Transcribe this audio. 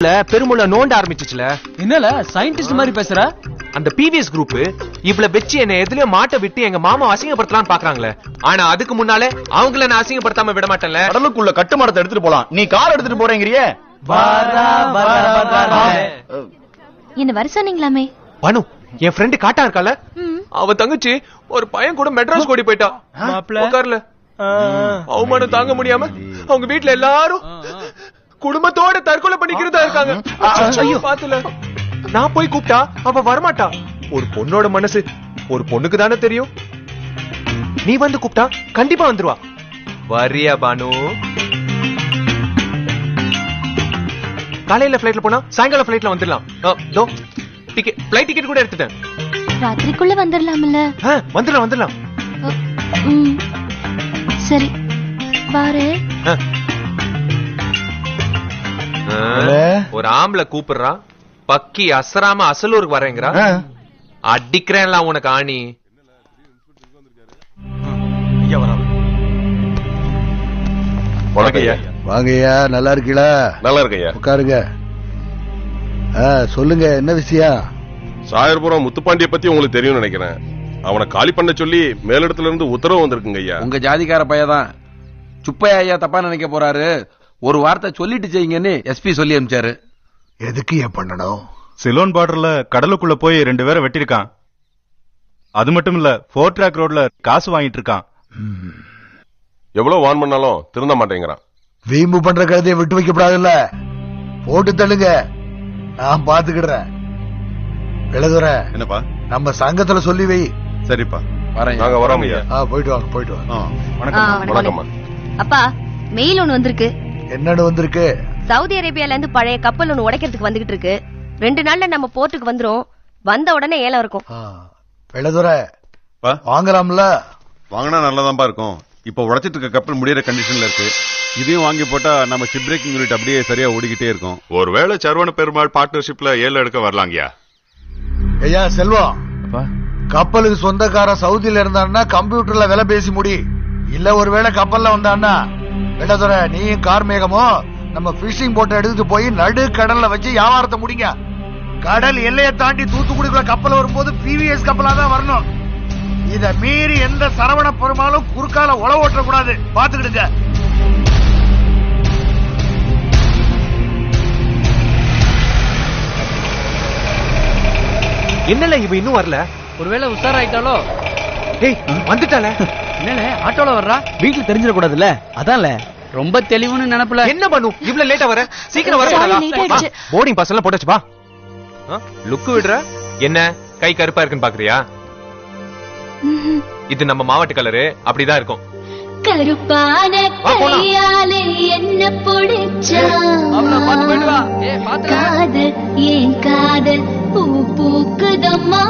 ஊர்ல பெருமுள்ள நோண்ட ஆரம்பிச்சுச்சுல. என்னல சயின்டிஸ்ட் மாதிரி பேசுற? அந்த பிவிஎஸ் குரூப் இவ்வளவு வெச்சு என்ன எதுலயும் மாட்ட விட்டு எங்க மாமா அசிங்கப்படுத்தலாம்னு பாக்குறாங்களே. ஆனா அதுக்கு முன்னாலே அவங்கள நான் அசிங்கப்படுத்தாம விட மாட்டேன்ல. கடலுக்குள்ள கட்டுமரத்தை எடுத்துட்டு போலாம், நீ கார் எடுத்துட்டு போறேங்கறியே. என்ன வர சொன்னீங்களாமே? பனு என் ஃப்ரெண்டு காட்டா இருக்கால, அவ தங்கச்சி ஒரு பையன் கூட மெட்ராஸ் ஓடி போயிட்டா. உட்கார்ல அவமானம் தாங்க முடியாம அவங்க வீட்டுல எல்லாரும் குடும்பத்தோட தற்கொலை பண்ணிக்கிறதா இருக்காங்க. பாத்துல நான் போய் கூப்பிட்டா அவ வரமாட்டா. ஒரு பொண்ணோட மனசு ஒரு பொண்ணுக்கு தானே தெரியும். நீ வந்து கூப்பிட்டா கண்டிப்பா வந்துருவா. வரியா பானு? காலையில பிளைட்ல போனா சாயங்காலம் பிளைட்ல வந்துடலாம். பிளைட் டிக்கெட் கூட எடுத்துட்டேன். ராத்திரிக்குள்ள வந்துடலாம்ல? வந்துடலாம். சரி பாரு. ஒரு ஆம்பளை கூப்பிடுறான், பக்கி அசராம அசலூருக்கு வரேங்கிறா. அடிக்கிறேன்ல உனக்கு ஆணி. வாங்கய்யா, நல்லா இருக்கீங்களா? நல்லா இருக்கையா. உட்காருங்க. சொல்லுங்க, என்ன விஷயம்? சாயர்புரம் முத்துப்பாண்டிய பத்தி உங்களுக்கு தெரியும் நினைக்கிறேன். அவனை காலி பண்ண சொல்லி மேலிடத்துல இருந்து உத்தரவு வந்திருக்குங்க ஐயா. உங்க ஜாதிக்கார பையதான் சுப்பையா ஐயா தப்பா நினைக்க போறாரு. ஒரு வார்த்தை சொல்லிட்டு செய்யுங்கன்னு எஸ்பி சொல்லி அனுப்பிச்சாரு. எதுக்கு ஏன் பண்ணணும்? சிலோன் பார்டர்ல கடலுக்குள்ள போய் 2 பேரை வெட்டிருக்கான். அது மட்டும் இல்ல, 4 ட்ராக் ரோட்ல காசு வாங்கிட்டு இருக்கான். எவ்வளவு வான் பண்ணாலும் திருந்த மாட்டேங்கிறான். வீம்பு பண்ற கழுதையை விட்டு வைக்க கூடாதுல்ல, போட்டு தள்ளுங்க, நான் பாத்துக்கிடுறேன். எழுதுற என்னப்பா? நம்ம சங்கத்துல சொல்லி வை. சரிப்பா, நாங்க வரோம் ஐயா. போயிட்டு வாங்க, போயிட்டு வாங்க. வணக்கம்மா. அப்பா மெயில் ஒண்ணு வந்திருக்கு. என்னன்னு வந்திருக்கு? சவுதி அரேபியால இருந்து பழைய கப்பல் ஒண்ணு உடைக்கிறதுக்கு வந்துகிட்டு இருக்கு. 2 நாள்ல நம்ம போர்ட்டுக்கு வந்துரும். வந்த உடனே ஏலம் இருக்கும். எழுதுற வாங்கலாம்ல? வாங்கினா நல்லதான்பா இருக்கும். இப்ப உடைச்சிட்டு இருக்க கப்பல் முடியற கண்டிஷன்ல இருக்கு. இதையும் வாங்கி போட்டா நம்ம ஷிப் பிரேக்கிங் யூனிட் அப்படியே சரியா ஓடிக்கிட்டே இருக்கும். ஒருவேளை சரவண பெருமாள் பார்ட்னர்ஷிப்ல ஏலம் எடுக்க வரலாங்கயா. ஐயா செல்வம், கப்பலுக்கு சொந்தக்கார சவுதியில இருந்தான்னா கம்ப்யூட்டர்ல விலை பேசி முடி. இல்ல ஒருவேளை கப்பல்ல வந்தான்னா வெள்ளதுற நீயும் கார்மேகமும் நம்ம பிஷிங் போட்டை எடுத்துட்டு போய் நடு கடல்ல வச்சு வியாபாரத்தை முடிங்க. கடல் எல்லையை தாண்டி தூத்துக்குடிக்குள்ள கப்பல் வரும்போது பிவிஎஸ் கப்பலா தான் வரணும். இத மீறி எந்த சரவண பெருமாளும் குறுக்கால உழவு ஓட்ட கூடாது, பாத்துக்கிடுங்க. என்னல இவ இன்னும் வரல? ஒருவேளை உஷாராயிட்டாலோ? ஏய் வந்துட்டால. என்னல ஆட்டோல வர்றா? வீட்டுல தெரிஞ்சிட கூடாதுல்ல, அதான்ல. ரொம்ப தெளிவுன்னு நினைப்பல. என்ன பண்ணு இவ்வளவு லேட்டா வர? சீக்கிரம் வர. போர்டிங் பாஸ் எல்லாம் போட்டாச்சு. பா லுக்கு விடுற. என்ன கை கருப்பா இருக்குன்னு பாக்குறியா? இது நம்ம மாவட்ட கலரு, அப்படிதான் இருக்கும். கருப்பான கையாலே என்ன பிடிச்சா காதல் ஏன் காதல் பூ பூக்குதம்மா.